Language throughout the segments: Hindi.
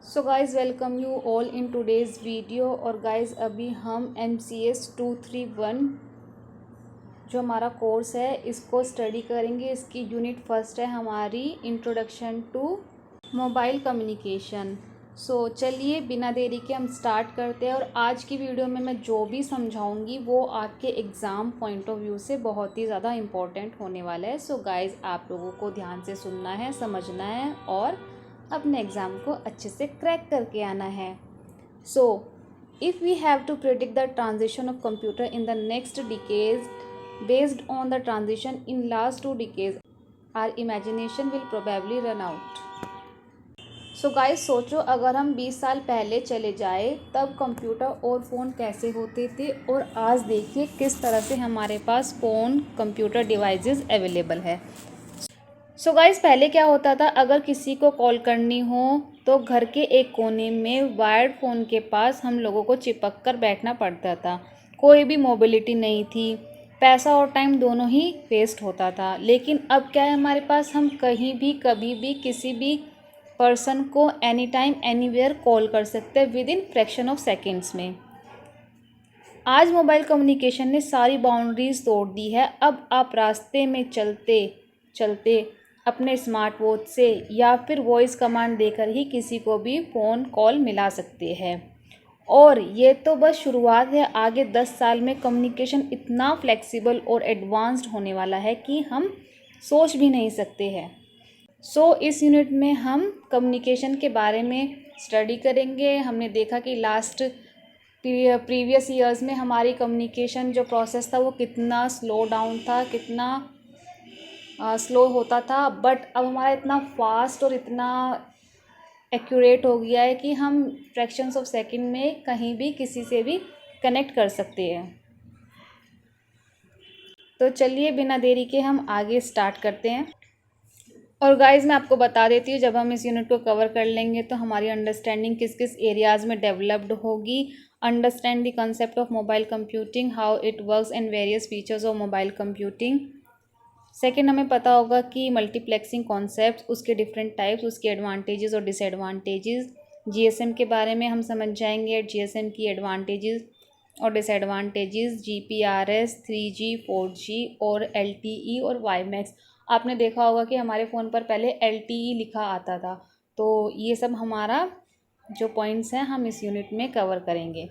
So guys welcome you all in today's video. और गाइज़ अभी हम MCS 231 जो हमारा कोर्स है इसको स्टडी करेंगे। इसकी यूनिट फर्स्ट है हमारी इंट्रोडक्शन टू मोबाइल कम्युनिकेशन। सो चलिए बिना देरी के हम स्टार्ट करते हैं। और आज की वीडियो में मैं जो भी समझाऊंगी वो आपके एग्ज़ाम पॉइंट ऑफ व्यू से बहुत ही ज़्यादा इम्पॉर्टेंट होने वाला है। सो गाइज़ आप लोगों को ध्यान से सुनना है, समझना है और अपने एग्ज़ाम को अच्छे से क्रैक करके आना है। So if we have to predict the transition of computer in the next decades based on the transition in last 2 decades our imagination will probably run out. So guys सोचो, अगर हम 20 साल पहले चले जाए तब कंप्यूटर और फ़ोन कैसे होते थे, और आज देखिए किस तरह से हमारे पास फ़ोन कंप्यूटर डिवाइसेस अवेलेबल है। सो गाइस पहले क्या होता था, अगर किसी को कॉल करनी हो तो घर के एक कोने में वायर्ड फ़ोन के पास हम लोगों को चिपक कर बैठना पड़ता था। कोई भी मोबिलिटी नहीं थी, पैसा और टाइम दोनों ही वेस्ट होता था। लेकिन अब क्या है हमारे पास, हम कहीं भी कभी भी किसी भी पर्सन को एनी टाइम एनीवेयर कॉल कर सकते हैं with in fraction of seconds में। आज मोबाइल कम्युनिकेशन ने सारी बाउंड्रीज तोड़ दी है। अब आप रास्ते में चलते चलते अपने स्मार्ट वॉच से या फिर वॉइस कमांड देकर ही किसी को भी फ़ोन कॉल मिला सकते हैं। और ये तो बस शुरुआत है, आगे 10 साल में कम्युनिकेशन इतना फ्लेक्सिबल और एडवांस्ड होने वाला है कि हम सोच भी नहीं सकते हैं। सो इस यूनिट में हम कम्युनिकेशन के बारे में स्टडी करेंगे। हमने देखा कि लास्ट प्रीवियस ईयर्स में हमारी कम्युनिकेशन जो प्रोसेस था वो कितना स्लो डाउन था, कितना स्लो होता था। बट अब हमारा इतना फास्ट और इतना एक्यूरेट हो गया है कि हम फ्रैक्शंस ऑफ सेकंड में कहीं भी किसी से भी कनेक्ट कर सकते हैं। तो चलिए बिना देरी के हम आगे स्टार्ट करते हैं। और गाइज़ मैं आपको बता देती हूँ, जब हम इस यूनिट को कवर कर लेंगे तो हमारी अंडरस्टैंडिंग किस किस एरियाज़ में डेवलप्ड होगी। Understand the concept of mobile computing, how it works and various features of mobile computing. Second, हमें पता होगा कि मल्टीप्लेक्सिंग कॉन्सेप्ट, उसके डिफरेंट टाइप्स, उसके एडवांटेजेस और डिसएडवांटेजेस। जीएसएम के बारे में हम समझ जाएंगे, जीएसएम की एडवांटेजेस और डिसएडवांटेजेस, जीपीआरएस, 3G 4G और LTE और वाईमैक्स। आपने देखा होगा कि हमारे फ़ोन पर पहले LTE लिखा आता था। तो ये सब हमारा जो पॉइंट्स हैं हम इस यूनिट में कवर करेंगे।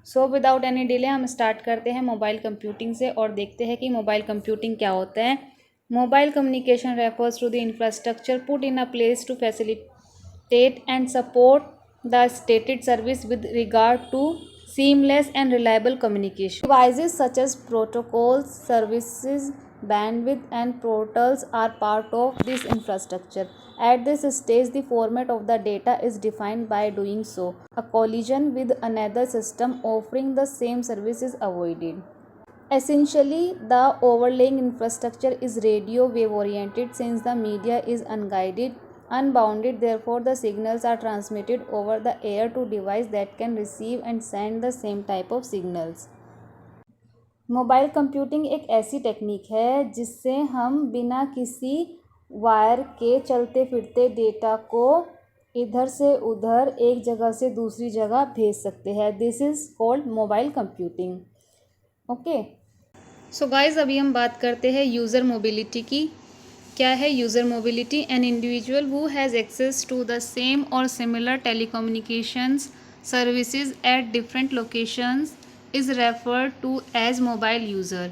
सो विदाउट एनी डिले हम स्टार्ट करते हैं मोबाइल कंप्यूटिंग से और देखते हैं कि मोबाइल कंप्यूटिंग क्या होता है। Mobile communication refers to the infrastructure put in a place to facilitate and support the stated service with regard to seamless and reliable communication. Devices such as protocols, services, bandwidth, and portals are part of this infrastructure. At this stage, the format of the data is defined by doing so. A collision with another system offering the same service is avoided. Essentially, the overlaying infrastructure is radio wave oriented since the media is unbounded, therefore the signals are transmitted over the air to device that can receive and send the same type of signals. Mobile computing एक ऐसी टेक्निक है जिससे हम बिना किसी वायर के चलते फिरते डेटा को इधर से उधर, एक जगह से दूसरी जगह भेज सकते हैं। This is called mobile computing. Okay, so guys अभी हम बात करते हैं यूज़र मोबिलिटी की। क्या है user mobility? An individual who has access to the same or similar telecommunications services at different locations is referred to as mobile user.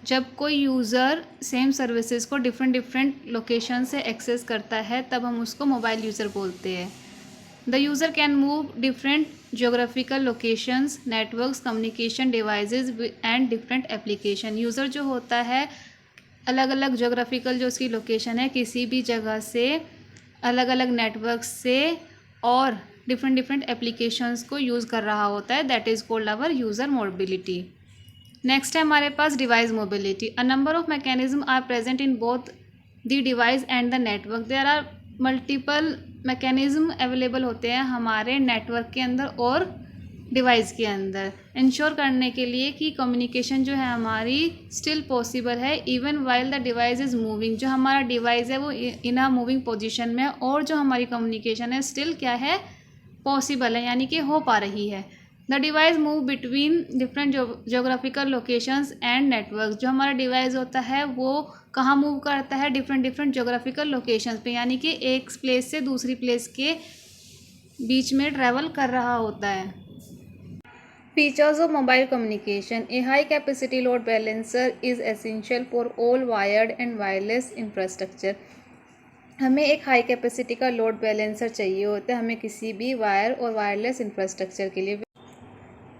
जब कोई यूज़र सेम सर्विसेज को डिफरेंट लोकेशन से एक्सेस करता है तब हम उसको मोबाइल यूज़र बोलते हैं। The user can move different geographical locations, networks, communication devices and different application. User जो होता है अलग अलग जोग्राफिकल जो उसकी लोकेशन है, किसी भी जगह से अलग अलग नेटवर्क से और डिफरेंट एप्लीकेशंस को यूज़ कर रहा होता है। That is called our user mobility. Next है हमारे पास device mobility. A number of mechanism are present in both the device and the network. There are multiple mechanism available होते हैं हमारे नेटवर्क के अंदर और डिवाइस के अंदर, इंश्योर करने के लिए कि कम्युनिकेशन जो है हमारी स्टिल पॉसिबल है even while the device is moving. जो हमारा डिवाइस है वो इन अ मूविंग पोजीशन में और जो हमारी कम्युनिकेशन है स्टिल क्या है, पॉसिबल है, यानी कि हो पा रही है। The device move between different geographical locations and network. जो हमारा डिवाइस होता है वो कहाँ मूव करता है, डिफरेंट जोग्राफिकल लोकेशंस पे, यानी कि एक प्लेस से दूसरी प्लेस के बीच में ट्रैवल कर रहा होता है। Features of mobile communication. A high capacity load balancer is essential for all wired and wireless infrastructure. हमें एक हाई कैपेसिटी का लोड बैलेंसर चाहिए होता है हमें किसी भी वायर और वायरलेस इंफ्रास्ट्रक्चर के लिए।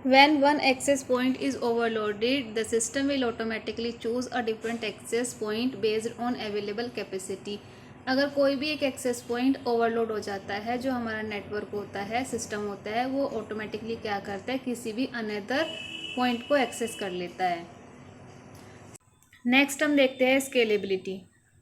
When one access point is overloaded, the system will automatically choose a different access point based on available capacity. अगर कोई भी एक एक्सेस पॉइंट ओवरलोड हो जाता है, जो हमारा नेटवर्क होता है, सिस्टम होता है, वो ऑटोमेटिकली क्या करता है, किसी भी अनदर पॉइंट को एक्सेस कर लेता है। नेक्स्ट हम देखते हैं scalability.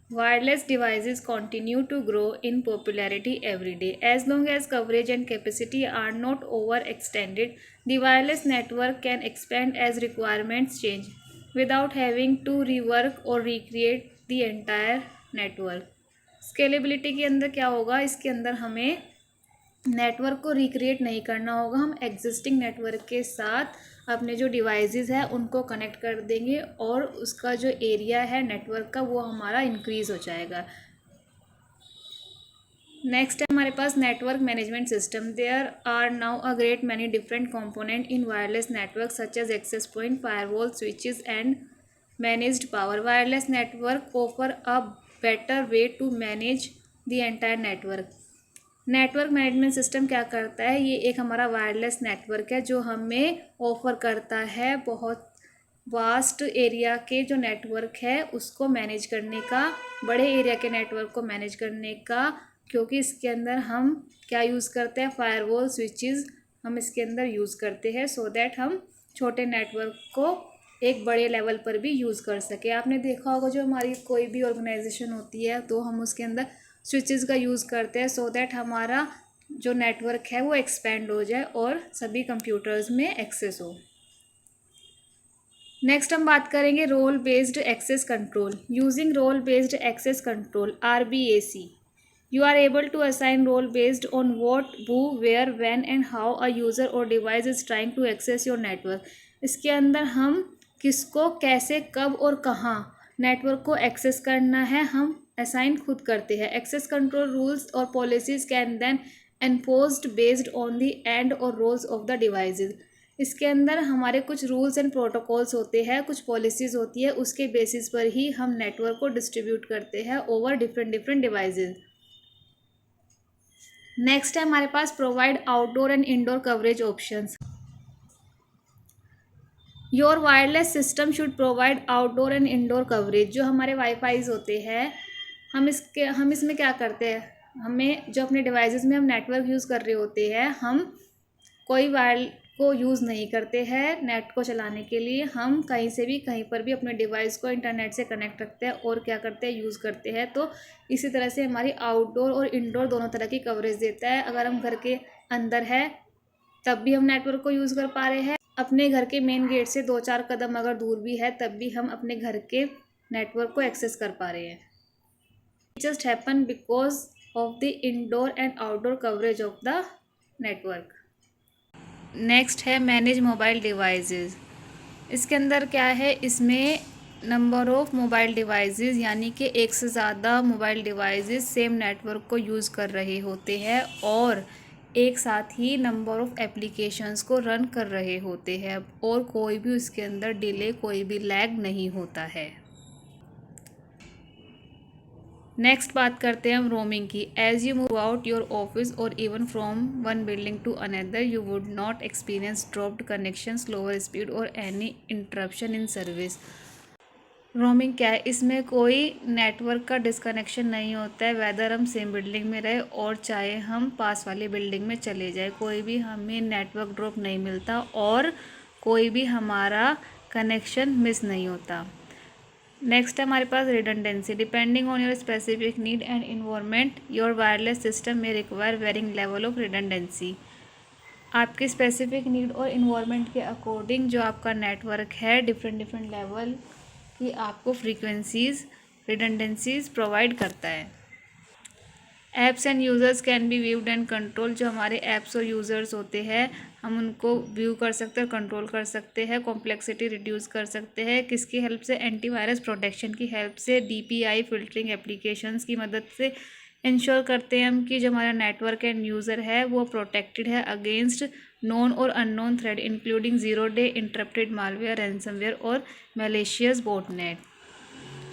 Wireless devices continue to grow in popularity every day as long as coverage and capacity are not over extended. The wireless network can expand as requirements change without having to rework or recreate the entire network. Scalability के अंदर क्या होगा, इसके अंदर हमें नेटवर्क को रिक्रिएट नहीं करना होगा, हम एग्जिस्टिंग नेटवर्क के साथ अपने जो डिवाइसेस हैं उनको कनेक्ट कर देंगे और उसका जो एरिया है नेटवर्क का वो हमारा इंक्रीज़ हो जाएगा। नेक्स्ट है हमारे पास network management system. There are now a great many different component in wireless network such as access point, firewall, switches and managed power. Wireless network offer a better way to manage the entire network. Network management system क्या करता है, ये एक हमारा वायरलेस नेटवर्क है जो हमें ऑफर करता है बहुत वास्ट एरिया के जो नेटवर्क है उसको मैनेज करने का, बड़े एरिया के नेटवर्क को मैनेज करने का, क्योंकि इसके अंदर हम क्या यूज़ करते हैं, फायरवॉल, स्विचेस हम इसके अंदर यूज़ करते हैं सो दैट हम छोटे नेटवर्क को एक बड़े लेवल पर भी यूज़ कर सके। आपने देखा होगा जो हमारी कोई भी ऑर्गेनाइजेशन होती है तो हम उसके अंदर स्विचेस का यूज़ करते हैं सो दैट हमारा जो नेटवर्क है वो एक्सपेंड हो जाए और सभी कंप्यूटर्स में एक्सेस हो। नेक्स्ट हम बात करेंगे role based access control. Using role based access control RBAC, you are able to assign role based on what, who, where, when and how a user or device is trying to access your network. इसके अंदर हम किसको, कैसे, कब और कहाँ नेटवर्क को एक्सेस करना है हम असाइन खुद करते हैं। एक्सेस कंट्रोल रूल्स और policies can then enforced based on the end और रोल्स ऑफ द डिवाइसेस। इसके अंदर हमारे कुछ रूल्स एंड प्रोटोकॉल्स होते हैं, कुछ पॉलिसीज़ होती है, उसके बेसिस पर ही हम नेटवर्क को डिस्ट्रीब्यूट करते हैं ओवर डिफरेंट डिवाइसेस। नेक्स्ट है हमारे पास provide outdoor and indoor coverage options. Your wireless system should provide outdoor and indoor coverage. जो हमारे वाईफाईज होते हैं हम इसमें क्या करते हैं, हमें जो अपने डिवाइसेस में हम नेटवर्क यूज़ कर रहे होते हैं, हम कोई वायर को यूज़ नहीं करते हैं नेट को चलाने के लिए, हम कहीं से भी कहीं पर भी अपने डिवाइस को इंटरनेट से कनेक्ट रखते हैं और क्या करते हैं, यूज़ करते हैं। तो इसी तरह से हमारी आउटडोर और इंडोर दोनों तरह की कवरेज देता है। अगर हम घर के अंदर है तब भी हम नेटवर्क को यूज़ कर पा रहे हैं, अपने घर के मेन गेट से 2-4 कदम अगर दूर भी है तब भी हम अपने घर के नेटवर्क को एक्सेस कर पा रहे हैं। Just happen because of the indoor and outdoor coverage of the network. Next है मैनेज मोबाइल डिवाइसेस। इसके अंदर क्या है, इसमें नंबर ऑफ़ मोबाइल डिवाइसेस यानी कि एक से ज़्यादा मोबाइल डिवाइसेस सेम नेटवर्क को यूज़ कर रहे होते हैं और एक साथ ही नंबर ऑफ़ एप्लीकेशंस को रन कर रहे होते हैं और कोई भी उसके अंदर डिले, कोई भी लैग नहीं होता है। नेक्स्ट बात करते हैं हम रोमिंग की। As you move out your office or even from one building to another you would not experience dropped connection, slower speed or any interruption in service. Roaming क्या है, इसमें कोई नेटवर्क का डिसकनेक्शन नहीं होता है, वेदर हम सेम बिल्डिंग में रहे और चाहे हम पास वाली बिल्डिंग में चले जाए, कोई भी हमें नेटवर्क ड्रॉप नहीं मिलता और कोई भी हमारा कनेक्शन मिस नहीं होता। नेक्स्ट है हमारे पास redundancy. Depending on your specific need and environment your wireless system may require varying level of redundancy. आपकी स्पेसिफिक नीड और इन्वायरमेंट के अकॉर्डिंग जो आपका नेटवर्क है डिफरेंट डिफरेंट लेवल की आपको फ्रीक्वेंसीज रिडंडेंसीज प्रोवाइड करता है। Apps end users can be viewed and control. जो हमारे ऐप्स और यूज़र्स होते हैं हम उनको व्यू कर सकते हैं, कंट्रोल कर सकते हैं, कॉम्प्लेक्सिटी रिड्यूस कर सकते हैं। किसकी हेल्प से? एंटीवायरस प्रोटेक्शन की हेल्प से, डीपीआई फिल्टरिंग एप्लीकेशंस की मदद से इंश्योर करते हैं हम कि जो हमारा नेटवर्क एंड यूज़र है वो प्रोटेक्टेड है अगेंस्ट नोन और unknown thread including zero day interrupted malware, ransomware और मैलिशियस बॉटनेट।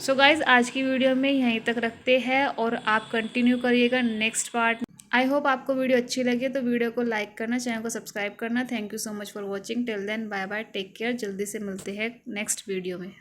सो गाइज आज की वीडियो में यहीं तक रखते हैं और आप कंटिन्यू करिएगा नेक्स्ट पार्ट। आई होप आपको वीडियो अच्छी लगी तो वीडियो को लाइक करना, चैनल को सब्सक्राइब करना। Thank you so much for watching. Till then bye bye, take care. जल्दी से मिलते हैं नेक्स्ट वीडियो में।